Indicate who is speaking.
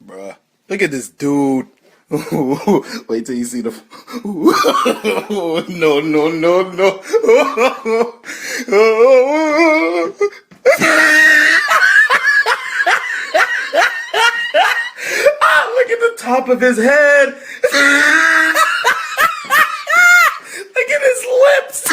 Speaker 1: Bruh. Look at this dude. Wait till you see the. No, no, no, no. Look at the top of his head. Look at his lips.